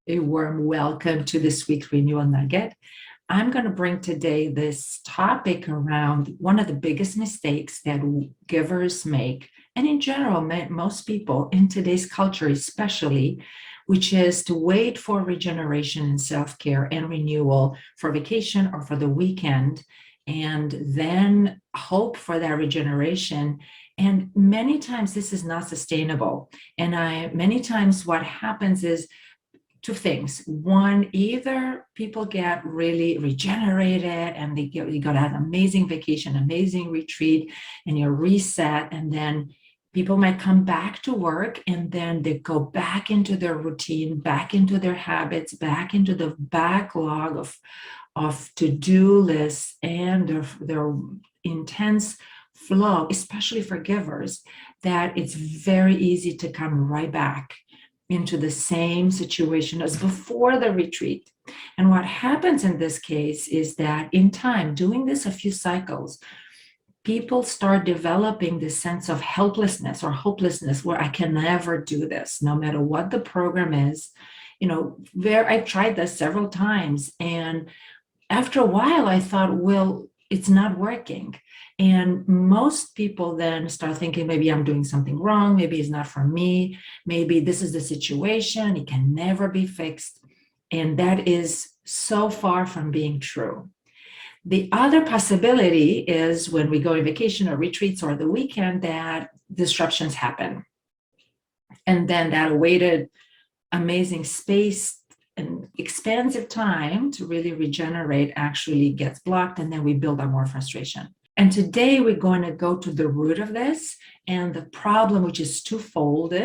A warm welcome to this week's Renewal Nugget. I'm going to bring today this topic around one of the biggest mistakes that givers make, and in general, most people in today's culture, especially, which is to wait for regeneration and self-care and renewal for vacation or for the weekend, and then hope for that regeneration. And many times this is not sustainable. Many times what happens is two things. One, either people get really regenerated and you got to have an amazing vacation, amazing retreat, and you're reset, and then people might come back to work and then they go back into their routine, back into their habits, back into the backlog of to-do lists and their intense flow, especially for givers, that it's very easy to come right back into the same situation as before the retreat. And what happens in this case is that in time, doing this a few cycles, people start developing this sense of helplessness or hopelessness where I can never do this, no matter what the program is. I've tried this several times. And after a while, I thought, well, it's not working. And most people then start thinking, maybe I'm doing something wrong. Maybe it's not for me. Maybe this is the situation. It can never be fixed. And that is so far from being true. The other possibility is when we go on vacation or retreats or the weekend that disruptions happen. And then that awaited amazing space and expansive time to really regenerate actually gets blocked, and then we build up more frustration. And today we're going to go to the root of this and the problem, which is twofold,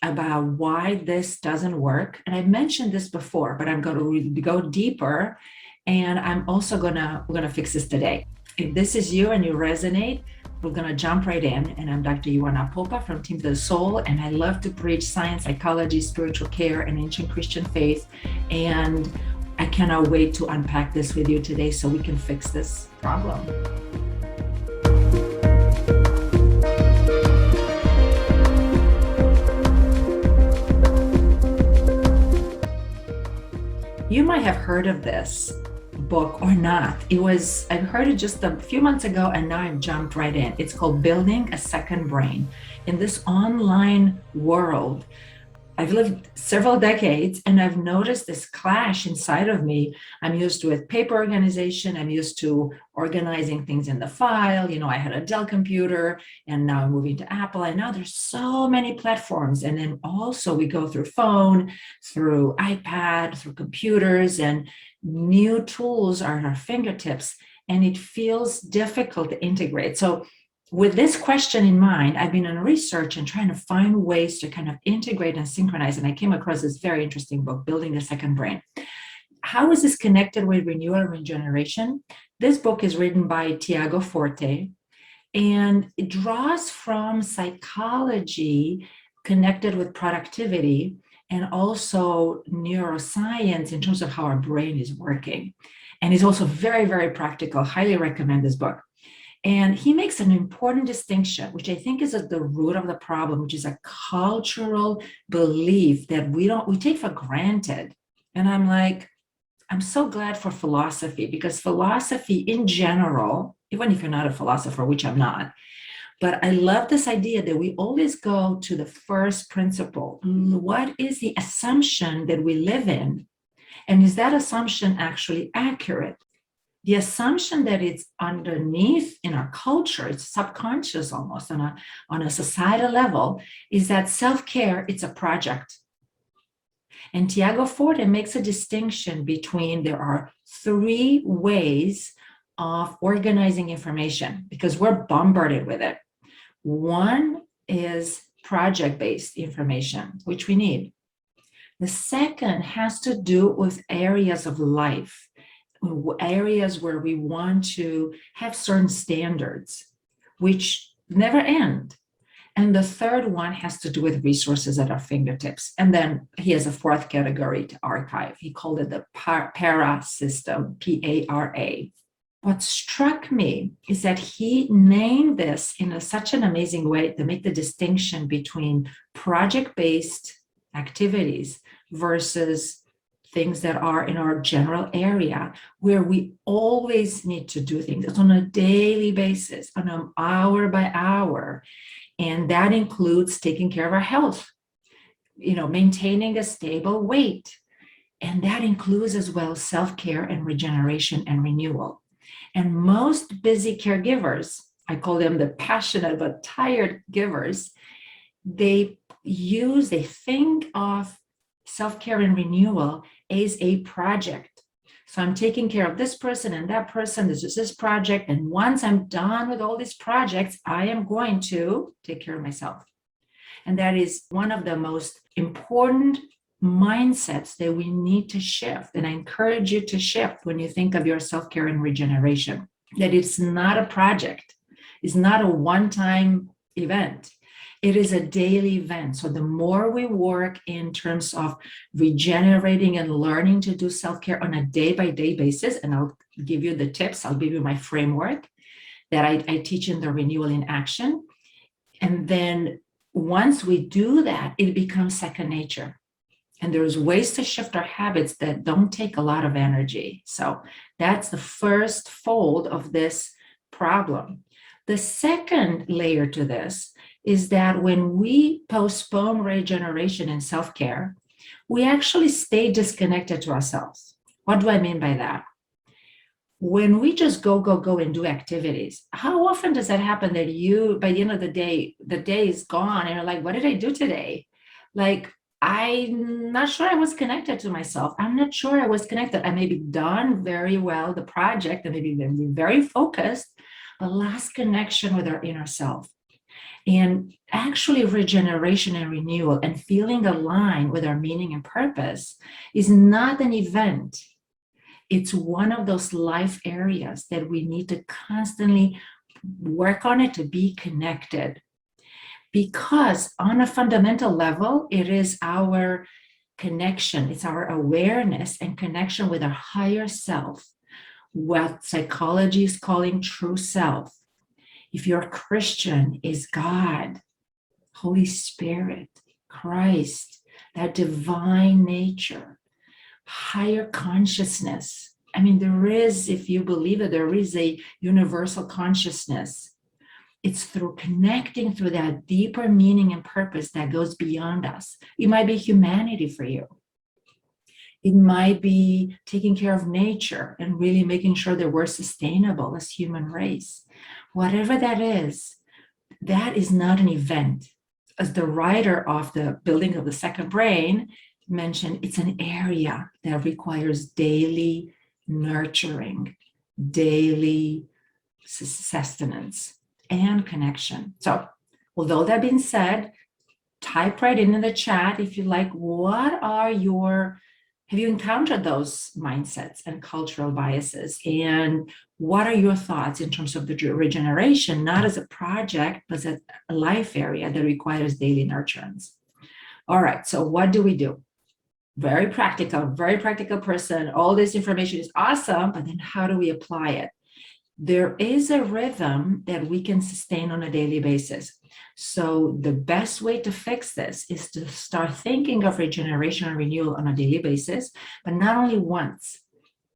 about why this doesn't work. And I mentioned this before, but I'm going to go deeper, and I'm also we're going to fix this today. If this is you and you resonate, we're going to jump right in. And I'm Dr. Ioana Popa from Team to the Soul, and I love to preach science, psychology, spiritual care, and ancient Christian faith. And I cannot wait to unpack this with you today so we can fix this problem. You might have heard of this book or not. I've heard it just a few months ago, and now I've jumped right in. It's called Building a Second Brain. In this online world, I've lived several decades, and I've noticed this clash inside of me. I'm used to paper organization. I'm used to organizing things in the file. I had a Dell computer, and now I'm moving to Apple. And now there's so many platforms. And then also we go through phone, through iPad, through computers, and new tools are at our fingertips. And it feels difficult to integrate. So with this question in mind, I've been in research and trying to find ways to kind of integrate and synchronize. And I came across this very interesting book, Building the Second Brain. How is this connected with renewal and regeneration? This book is written by Tiago Forte, and it draws from psychology connected with productivity and also neuroscience in terms of how our brain is working. And it's also very, very practical. Highly recommend this book. And he makes an important distinction, which I think is at the root of the problem, which is a cultural belief that we take for granted. And I'm so glad for philosophy, because philosophy in general, even if you're not a philosopher, which I'm not, but I love this idea that we always go to the first principle. What is the assumption that we live in? And is that assumption actually accurate? The assumption that it's underneath in our culture, it's subconscious almost on a societal level, is that self-care, it's a project. And Tiago Forte makes a distinction between there are three ways of organizing information because we're bombarded with it. One is project-based information, which we need. The second has to do with areas of life, areas where we want to have certain standards, which never end. And the third one has to do with resources at our fingertips. And then he has a fourth category to archive. He called it the para system, P-A-R-A. What struck me is that he named this in such an amazing way to make the distinction between project-based activities versus things that are in our general area where we always need to do things. It's on a daily basis, on an hour by hour. And that includes taking care of our health, maintaining a stable weight. And that includes as well self-care and regeneration and renewal. And most busy caregivers, I call them the passionate but tired givers, they think of self-care and renewal as a project. So I'm taking care of this person and that person. This is this project. And once I'm done with all these projects, I am going to take care of myself. And that is one of the most important mindsets that we need to shift. And I encourage you to shift when you think of your self-care and regeneration, that it's not a project. It's not a one-time event. It is a daily event. So the more we work in terms of regenerating and learning to do self-care on a day-by-day basis, and I'll give you the tips, I'll give you my framework that I teach in the Renewal in Action. And then once we do that, it becomes second nature. And there's ways to shift our habits that don't take a lot of energy. So that's the first fold of this problem. The second layer to this is that when we postpone regeneration and self-care, we actually stay disconnected to ourselves. What do I mean by that? When we just go and do activities, how often does that happen that you, by the end of the day is gone and you're like, what did I do today? Like, I'm not sure I was connected to myself. I'm not sure I was connected. I may be done very well, the project, I may be very focused, but lost connection with our inner self. And actually regeneration and renewal and feeling aligned with our meaning and purpose is not an event. It's one of those life areas that we need to constantly work on it to be connected. Because on a fundamental level, it is our connection, it's our awareness and connection with our higher self, what psychology is calling true self. If you're a Christian, is God, Holy Spirit, Christ, that divine nature, higher consciousness. I mean, there is, if you believe it, there is a universal consciousness. It's through connecting through that deeper meaning and purpose that goes beyond us. It might be humanity for you. It might be taking care of nature and really making sure that we're sustainable as human race. Whatever that is not an event. As the writer of the Building of the Second Brain mentioned, it's an area that requires daily nurturing, daily sustenance, and connection. So, although that being said, type right in the chat if you like, have you encountered those mindsets and cultural biases? And what are your thoughts in terms of the regeneration, not as a project, but as a life area that requires daily nurturance? All right, so what do we do? Very practical person. All this information is awesome, but then how do we apply it? There is a rhythm that we can sustain on a daily basis. So the best way to fix this is to start thinking of regeneration and renewal on a daily basis, but not only once,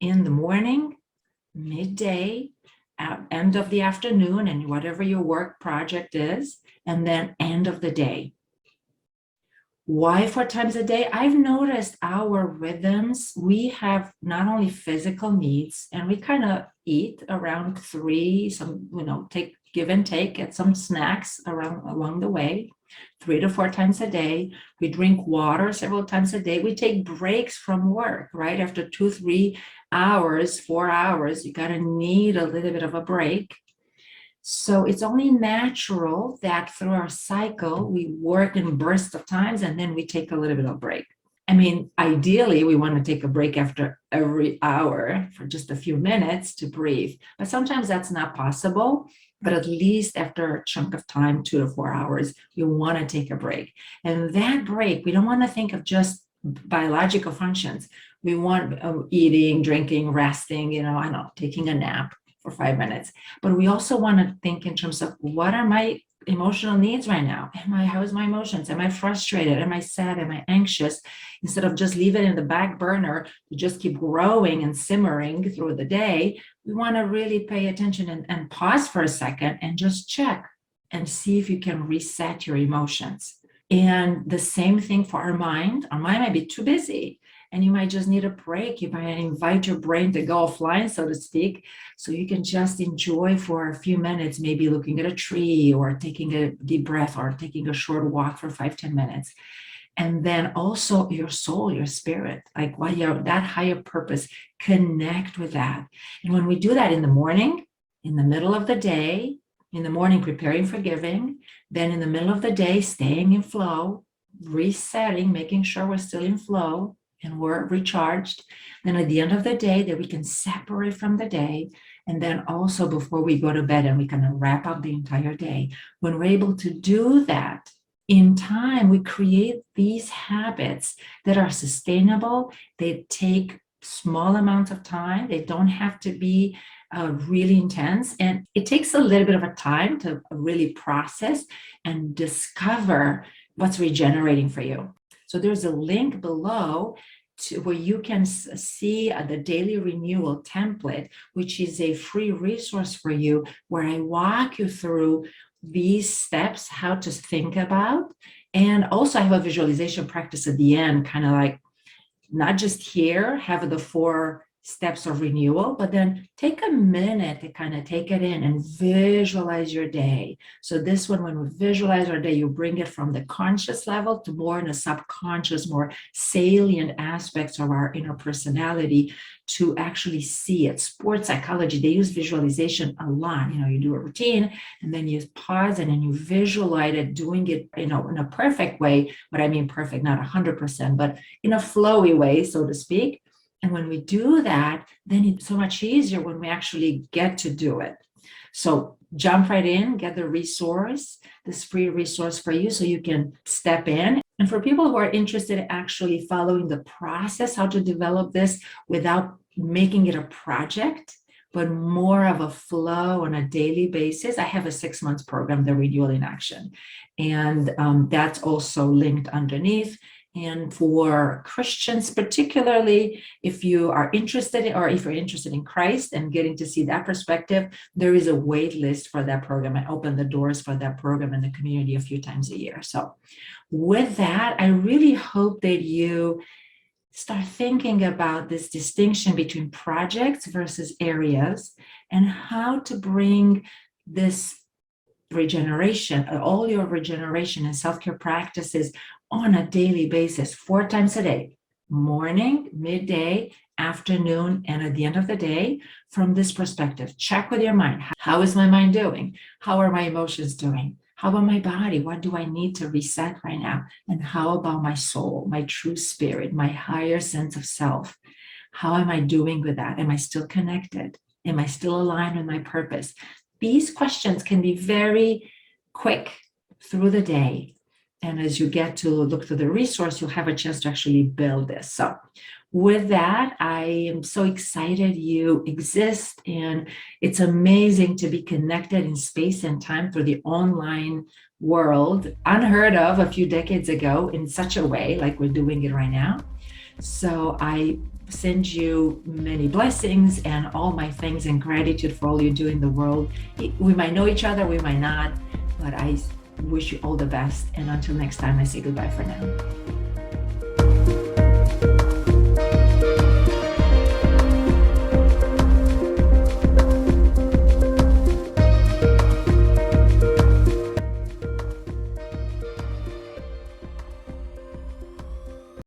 in the morning, midday, at end of the afternoon, and whatever your work project is, and then end of the day. Why 4 times a day? I've noticed our rhythms, we have not only physical needs, and we kind of eat around 3, give and take, get some snacks along the way, 3 to 4 times a day. We drink water several times a day. We take breaks from work, right? After 2, 3 hours, 4 hours, you gotta need a little bit of a break. So it's only natural that through our cycle, we work in bursts of times and then we take a little bit of break. I mean, ideally, we want to take a break after every hour for just a few minutes to breathe. But sometimes that's not possible. But at least after a chunk of time, 2 to 4 hours, we want to take a break. And that break, we don't want to think of just biological functions. We want eating, drinking, resting, taking a nap for 5 minutes. But we also want to think in terms of what are my emotional needs right now? How's my emotions? Am I frustrated? Am I sad? Am I anxious? Instead of just leave it in the back burner to just keep growing and simmering through the day, we want to really pay attention and pause for a second and just check and see if you can reset your emotions. And the same thing for our mind. Our mind might be too busy and you might just need a break. You might invite your brain to go offline, so to speak, so you can just enjoy for a few minutes, maybe looking at a tree or taking a deep breath or taking a short walk for 5-10 minutes. And then also your soul, your spirit, like what your that higher purpose, connect with that. And when we do that in the morning, in the middle of the day, in the morning, preparing for giving, then in the middle of the day, staying in flow, resetting, making sure we're still in flow and we're recharged. Then at the end of the day, that we can separate from the day. And then also before we go to bed and we kind of wrap up the entire day. When we're able to do that in time, we create these habits that are sustainable. They take small amounts of time. They don't have to be really intense. And it takes a little bit of a time to really process and discover what's regenerating for you. So there's a link below to where you can see the daily renewal template, which is a free resource for you, where I walk you through these steps, how to think about. And also I have a visualization practice at the end, kind of like not just here, have the 4 steps of renewal, but then take a minute to kind of take it in and visualize your day. So this one, when we visualize our day, you bring it from the conscious level to more in the subconscious, more salient aspects of our inner personality to actually see it. Sports psychology, they use visualization a lot. You do a routine and then you pause and then you visualize it, doing it, in a perfect way. What I mean perfect, not 100%, but in a flowy way, so to speak. And when we do that, then it's so much easier when we actually get to do it. So jump right in, get the resource, this free resource for you so you can step in. And for people who are interested in actually following the process, how to develop this without making it a project, but more of a flow on a daily basis, I have a 6-month program, the Renewal in Action. And that's also linked underneath. And for Christians, particularly if you are interested in, or if you're interested in Christ and getting to see that perspective, there is a wait list for that program. I open the doors for that program in the community a few times a year. So with that, I really hope that you start thinking about this distinction between projects versus areas and how to bring this regeneration, all your regeneration and self-care practices on a daily basis, 4 times a day, morning, midday, afternoon, and at the end of the day. From this perspective, check with your mind. How is my mind doing? How are my emotions doing? How about my body? What do I need to reset right now? And how about my soul, my true spirit, my higher sense of self? How am I doing with that? Am I still connected? Am I still aligned with my purpose? These questions can be very quick through the day. And as you get to look through the resource, you'll have a chance to actually build this. So with that, I am so excited you exist. And it's amazing to be connected in space and time through the online world, unheard of a few decades ago in such a way like we're doing it right now. So I send you many blessings and all my thanks and gratitude for all you do in the world. We might know each other, we might not, but I wish you all the best. And until next time, I say goodbye for now.